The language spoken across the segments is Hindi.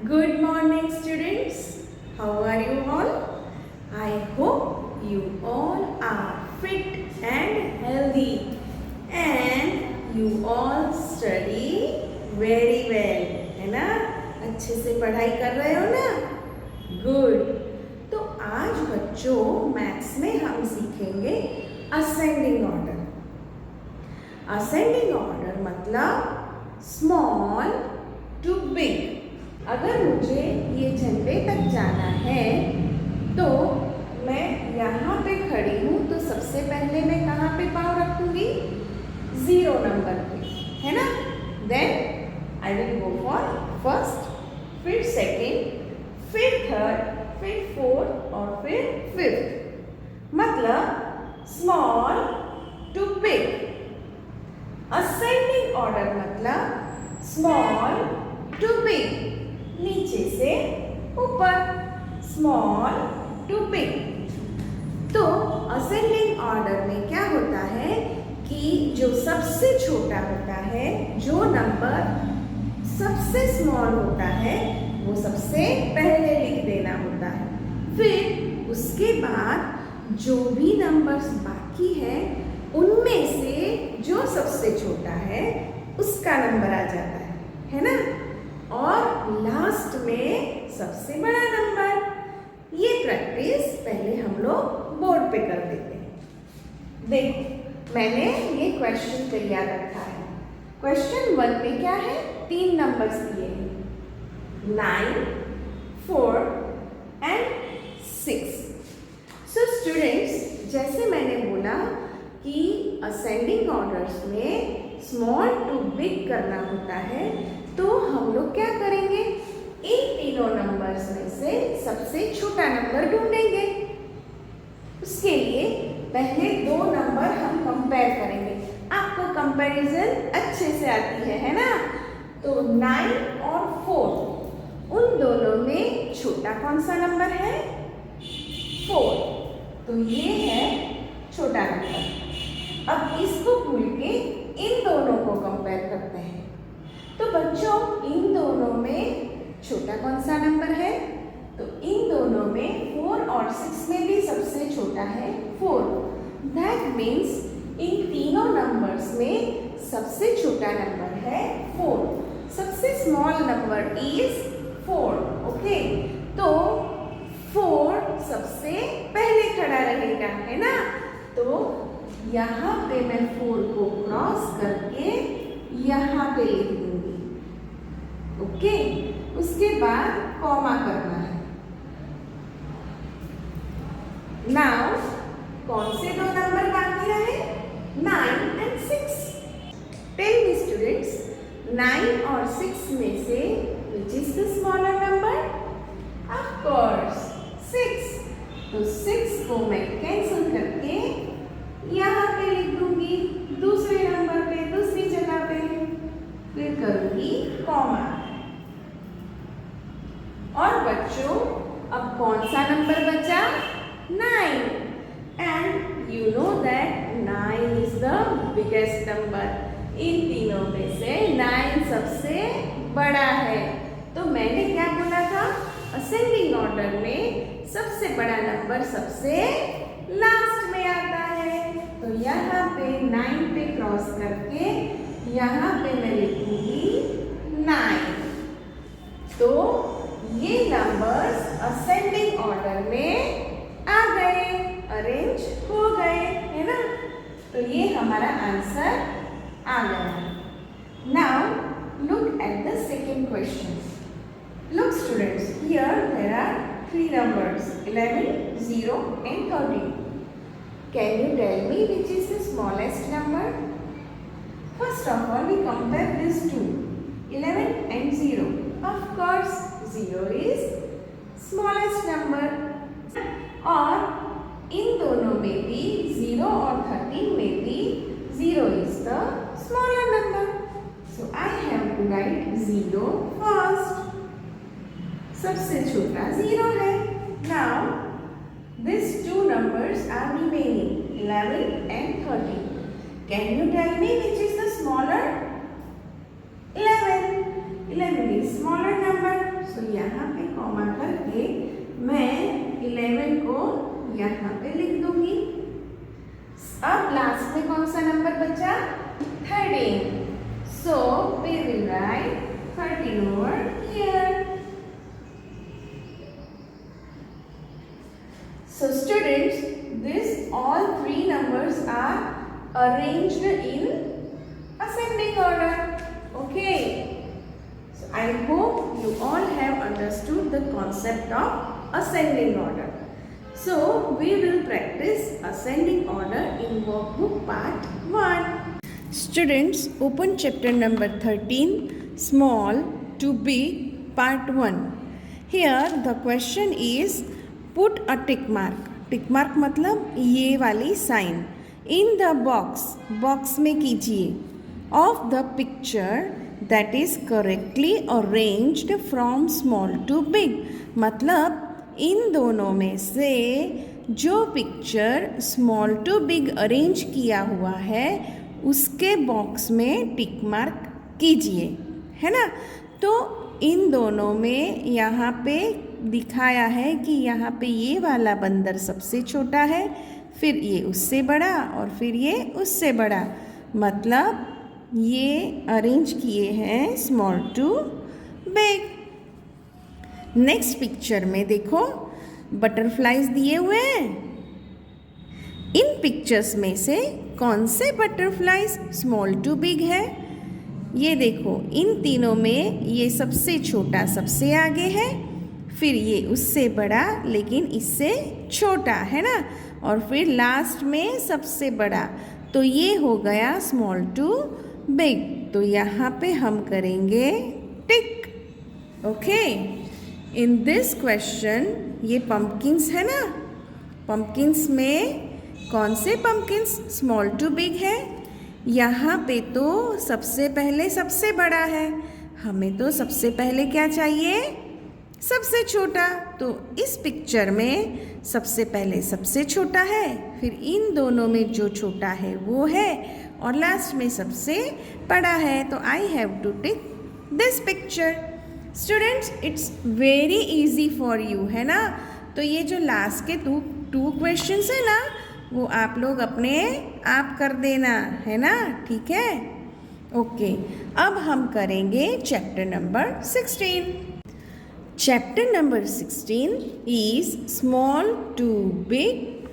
Good morning, students. How are you all? I hope you all are fit and healthy and you all study very well. है ना? अच्छे से पढ़ाई कर रहे हो ना? Good. तो आज बच्चों मैथ्स में हम सीखेंगे असेंडिंग ऑर्डर. असेंडिंग ऑर्डर मतलब स्मॉल टू बिग. अगर मुझे ये झंडे तक जाना है तो मैं यहाँ पे खड़ी हूँ तो सबसे पहले मैं कहाँ पे पाँव रखूँगी? 0 नंबर पे, है ना? Then I will go for first, फिर सेकेंड, फिर थर्ड, फिर फोर्थ और फिर फिफ्थ. मतलब small to big. Ascending order मतलब स्मॉल टू बिग. नीचे से ऊपर, स्मॉल टू बिग. तो असेंडिंग ऑर्डर में क्या होता है कि जो सबसे छोटा होता है, जो नंबर सबसे स्मॉल होता है, वो सबसे पहले लिख देना होता है. फिर उसके बाद जो भी नंबर्स बाकी है उनमें से जो सबसे छोटा है उसका नंबर आ जाता है ना? और लास्ट में सबसे बड़ा नंबर. ये प्रैक्टिस पहले हम लोग बोर्ड पे कर देते हैं. देखो मैंने ये क्वेश्चन तैयार रखा है. क्वेश्चन 1 में क्या है? 3 नंबर्स दिए हैं, 9, 4 एंड 6. सो स्टूडेंट्स, जैसे मैंने बोला कि असेंडिंग ऑर्डर्स में स्मॉल टू बिग करना होता है, तो हम लोग क्या करेंगे? इन तीनों नंबर्स में से सबसे छोटा नंबर ढूंढेंगे. उसके लिए पहले 2 नंबर हम कंपेयर करेंगे. आपको कंपैरिजन अच्छे से आती है ना? तो 9 और 4, उन दोनों में छोटा कौन सा नंबर है? 4. तो ये है छोटा नंबर. अब इसको भूल के इन दोनों को कंपेयर करते हैं. तो बच्चों इन दोनों में छोटा कौन सा नंबर है? तो इन दोनों में 4 और 6 में भी सबसे छोटा है 4. दैट मीन्स इन तीनों नंबर्स में सबसे छोटा नंबर है 4. सबसे स्मॉल नंबर इज 4. ओके, तो 4 सबसे पहले खड़ा रहेगा, है ना? तो यहाँ पे मैं 4 को क्रॉस करके यहाँ पे लिख दूंगी. ओके, उसके बाद कॉमा करना है. नाउ कौन से 2 नंबर बाकी रहे? 9 एंड 6. टेल मी स्टूडेंट्स, 9 और 6 में से विच is the smaller number? Of course 6. तो 6 को मैं कैंसिल करके यहाँ पे लिख दूंगी, दूसरे नंबर पे, दूसरी जगह पे. फिर करूंगी कॉमा. और बच्चों अब कौन सा नंबर बचा? 9. And you know that 9 is the biggest number. इन तीनों में से 9 सबसे बड़ा है. तो मैंने क्या बोला था? असेंडिंग ऑर्डर में सबसे बड़ा नंबर सबसे लास्ट में आता है. तो यहाँ पे 9 पे क्रॉस करके यहाँ पे मैं लिखूंगी 9. तो ये नंबर्स असेंडिंग ऑर्डर में आ गए, अरेंज हो गए, है ना? तो ये हमारा आंसर आ गया. Now look at the second question. Look students, here there are 3 numbers 11, 0 and 13. Can you tell me which is the smallest number? First of all, we compare these two, 11 and 0. Of course, 0 is smallest number. और इन दोनों में भी 0 और 13 में भी 0 is the smaller number. So I have to write 0 first. सबसे छोटा 0 है. Now these 2 numbers are remaining, 11 and 13. Can you tell me which is the smaller? 11. 11 is smaller number, so यहाँ पे कॉमा करके मैं 11 को यहाँ पे लिख दूंगी। अब लास्ट में कौन सा नंबर बचा? 13, so we will write 13 over here. So students, this all three numbers are arranged in ascending order. Okay. So I hope you all have understood the concept of ascending order. So we will practice ascending order in workbook part 1. Students, open chapter number 13, small to big, part 1. Here the question is put a tick mark. Tick mark मतलब ये वाली साइन इन द बॉक्स में कीजिए of the picture that is correctly arranged from small to big, मतलब इन दोनों में से जो picture small to big arrange किया हुआ है उसके बॉक्स में टिक मार्क कीजिए, है ना। तो इन दोनों में यहाँ पे दिखाया है कि यहाँ पे ये वाला बंदर सबसे छोटा है, फिर ये उससे बड़ा और फिर ये उससे बड़ा, मतलब ये अरेंज किए हैं small to big. Next picture में देखो बटरफ्लाइज दिए हुए हैं। इन पिक्चर्स में से कौन से बटरफ्लाइज स्मॉल टू बिग है? ये देखो, इन तीनों में ये सबसे छोटा सबसे आगे है, फिर ये उससे बड़ा लेकिन इससे छोटा, है ना, और फिर लास्ट में सबसे बड़ा, तो ये हो गया स्मॉल टू बिग। तो यहाँ पे हम करेंगे टिक। ओके, इन दिस क्वेश्चन ये पंपकिन्स है ना, पंपकिन्स में कौन से पंपकिन्स स्मॉल टू बिग है? यहाँ पे तो सबसे पहले सबसे बड़ा है, हमें तो सबसे पहले क्या चाहिए? सबसे छोटा। तो इस पिक्चर में सबसे पहले सबसे छोटा है, फिर इन दोनों में जो छोटा है वो है, और लास्ट में सबसे बड़ा है। तो I have to tick this picture. Students, it's very easy for you, है ना। तो ये जो लास्ट के टू क्वेश्चंस है ना, वो आप लोग अपने आप कर देना, है ना, ठीक है। ओके, अब हम करेंगे chapter number 16। Chapter number 16 is small to big.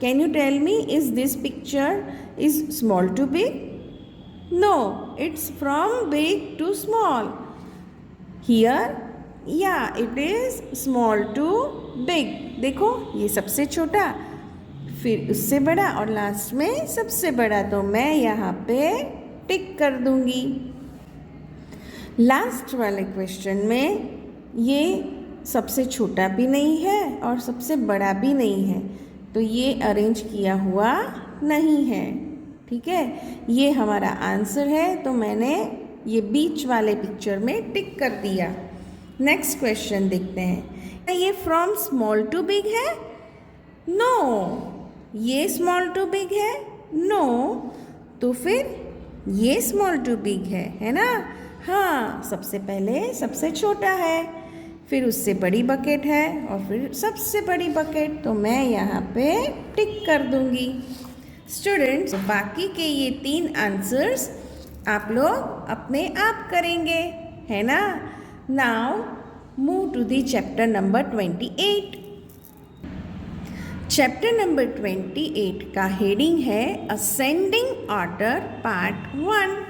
Can you tell me, is this picture is small to big? No, it's from big to small. Here, yeah, it is small to big. देखो, ये सबसे छोटा, फिर उससे बड़ा और लास्ट में सबसे बड़ा, तो मैं यहाँ पे टिक कर दूंगी। लास्ट वाले क्वेश्चन में ये सबसे छोटा भी नहीं है और सबसे बड़ा भी नहीं है, तो ये अरेंज किया हुआ नहीं है, ठीक है। ये हमारा आंसर है, तो मैंने ये बीच वाले पिक्चर में टिक कर दिया। नेक्स्ट क्वेश्चन देखते हैं। ये फ्रॉम स्मॉल टू बिग है? नो। ये स्मॉल टू बिग है? नो। तो फिर ये स्मॉल टू बिग है ना। हाँ, सबसे पहले सबसे छोटा है, फिर उससे बड़ी बकेट है और फिर सबसे बड़ी बकेट, तो मैं यहाँ पे टिक कर दूंगी। स्टूडेंट्स, बाकी के ये 3 आंसर्स आप लोग अपने आप करेंगे, है ना। Now move to the chapter number 28। Chapter number 28 का हेडिंग है ascending order part 1।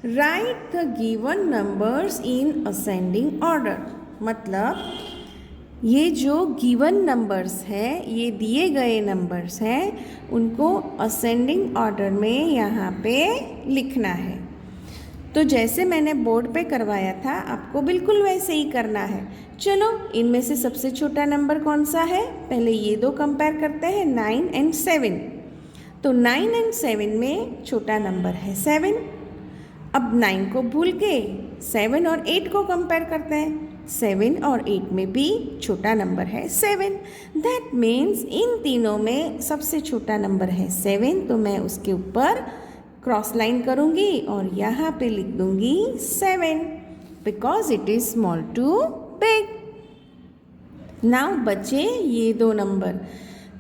Write the given numbers in ascending order, मतलब ये जो गिवन नंबर्स हैं, ये दिए गए नंबर्स हैं, उनको असेंडिंग ऑर्डर में यहाँ पे लिखना है। तो जैसे मैंने बोर्ड पे करवाया था, आपको बिल्कुल वैसे ही करना है। चलो, इनमें से सबसे छोटा नंबर कौन सा है? पहले ये दो कंपेयर करते हैं, 9 और 7। तो 9 और 7 में छोटा नंबर है 7। अब 9 को भूल के 7 और 8 को कंपेयर करते हैं। 7 और 8 में भी छोटा नंबर है 7। दैट मीन्स इन तीनों में सबसे छोटा नंबर है 7, तो मैं उसके ऊपर क्रॉस लाइन करूँगी और यहाँ पे लिख दूँगी 7। because it is small to big. Now बचे ये दो नंबर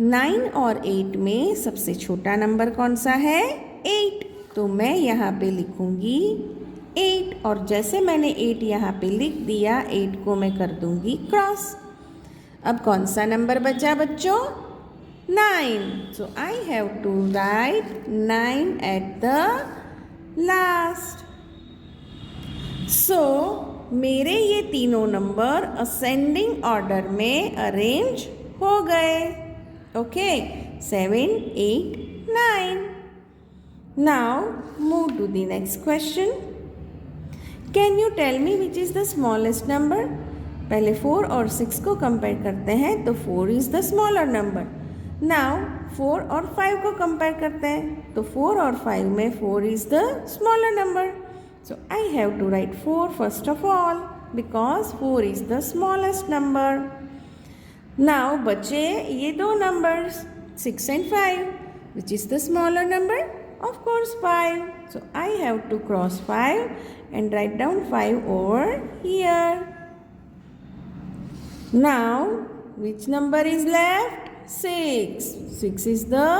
9 और 8 में सबसे छोटा नंबर कौन सा है 8, तो मैं यहाँ पे लिखूँगी 8 और जैसे मैंने 8 यहाँ पे लिख दिया 8 को मैं कर दूँगी क्रॉस। अब कौन सा नंबर बचा बच्चों 9, so I have to write 9 at the last. So मेरे ये तीनों नंबर असेंडिंग ऑर्डर में अरेंज हो गए। Okay 7, 8, 9. Now move to the next question. Can you tell me which is the smallest number? पहले 4 और 6 को कंपेयर करते हैं तो 4 is the smaller number. Now 4 और 5 को कंपेयर करते हैं तो 4 और 5 में 4 is the smaller number. So I have to write 4 first of all because 4 is the smallest number. Now बचे ये दो numbers 6 and 5. Which is the smaller number? Of course 5. So I have to cross 5 and write down 5 over here. Now which number is left? 6. 6 is the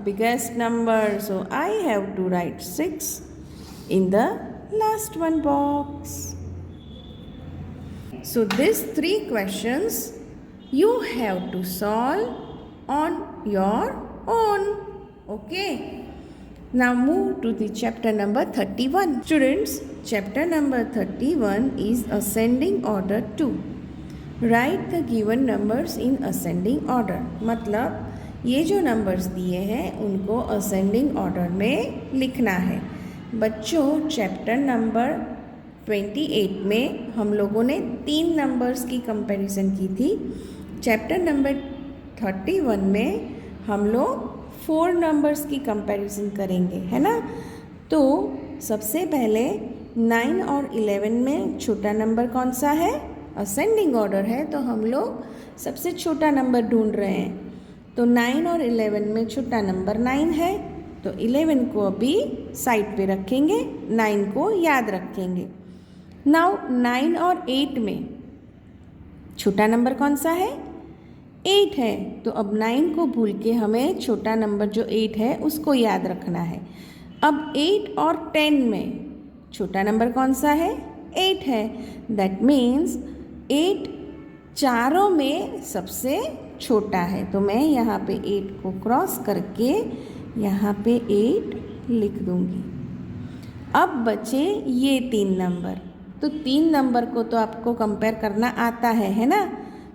biggest number. So I have to write 6 in the last one box. So these three questions you have to solve on your own. Okay. Now move to the chapter number 31. Students, chapter number 31 is ascending order 2. Write the given numbers in ascending order. मतलब ये जो numbers दिए हैं उनको ascending order में लिखना है। बच्चों चैप्टर नंबर 28 में हम लोगों ने 3 नंबर्स की कंपैरिजन की थी। चैप्टर नंबर 31 में हम लोग 4 नंबर्स की कंपैरिजन करेंगे, है ना। तो सबसे पहले 9 और 11 में छोटा नंबर कौन सा है, असेंडिंग ऑर्डर है तो हम लोग सबसे छोटा नंबर ढूंढ रहे हैं। तो 9 और 11 में छोटा नंबर 9 है तो 11 को अभी साइड पे रखेंगे, 9 को याद रखेंगे। नाउ 9 और 8 में छोटा नंबर कौन सा है, 8 है, तो अब 9 को भूल के हमें छोटा नंबर जो 8 है उसको याद रखना है। अब 8 और 10 में छोटा नंबर कौन सा है, 8 है। दैट मीन्स 8 चारों में सबसे छोटा है, तो मैं यहाँ पे 8 को क्रॉस करके यहाँ पे 8 लिख दूँगी। अब बचे ये 3 नंबर, तो 3 नंबर को तो आपको कंपेयर करना आता है ना।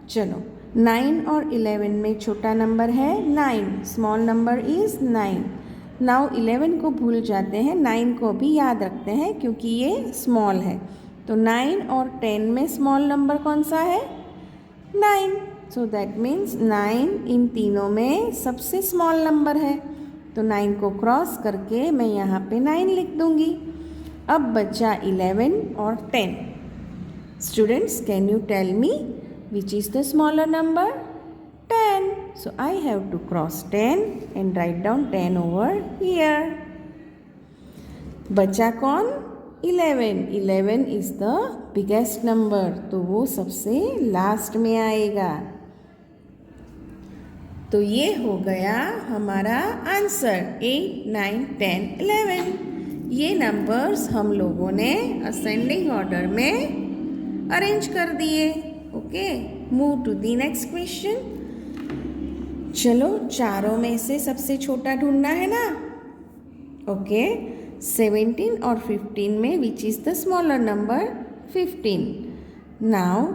चलो 9 और 11 में छोटा नंबर है 9, स्मॉल नंबर इज़ 9। नाउ 11 को भूल जाते हैं, 9 को भी याद रखते हैं क्योंकि ये स्मॉल है। तो 9 और 10 में स्मॉल नंबर कौन सा है, 9। सो दैट मीन्स 9 इन तीनों में सबसे स्मॉल नंबर है, तो 9 को क्रॉस करके मैं यहाँ पे 9 लिख दूँगी। अब बचा 11 और 10। Students can you tell me which is the smaller number, 10. So I have to cross 10 and write down 10 over here. बचा कौन, 11। 11 is the biggest number, तो वो सबसे लास्ट में आएगा। तो ये हो गया हमारा आंसर 8, 9, 10, 11। ये नंबर्स हम लोगों ने असेंडिंग ऑर्डर में अरेंज कर दिए। Okay, move to the next question. चलो चारों में से सबसे छोटा ढूंढना है ना। ओके, 17 और 15 में which is the smaller number, 15। Now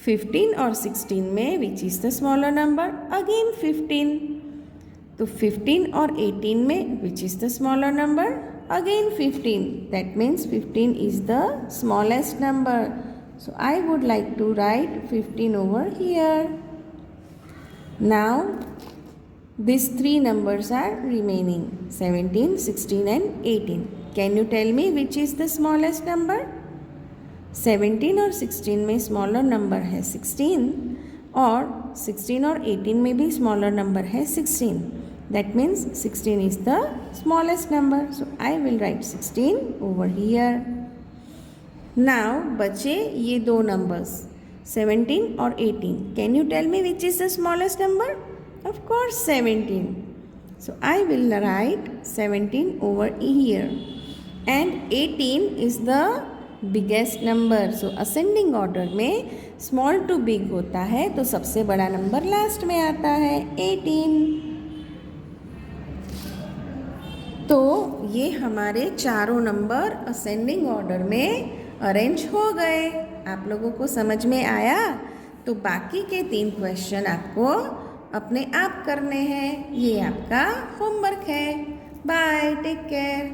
15 और 16 में which is the smaller number, again 15। तो 15 और 18 में which is the smaller number, again 15। That means 15 is the smallest number. So I would like to write 15 over here. Now these 3 numbers are remaining, 17, 16 and 18. Can you tell me which is the smallest number? 17 और 16 में smaller number है 16 और 16 और 18 में भी smaller number है 16. That means 16 is the smallest number. So I will write 16 over here. नाउ बचे ये दो नंबर्स 17 और 18. Can you tell me which is the smallest number? Of course 17. So I will write 17 over here and 18 is the biggest number. So ascending order में small to big होता है तो सबसे बड़ा नंबर लास्ट में आता है 18. तो ये हमारे चारों नंबर असेंडिंग ऑर्डर में अरेंज हो गए. आप लोगों को समझ में आया? तो बाकी के 3 क्वेश्चन आपको अपने आप करने हैं. ये आपका होमवर्क है. Bye, take care.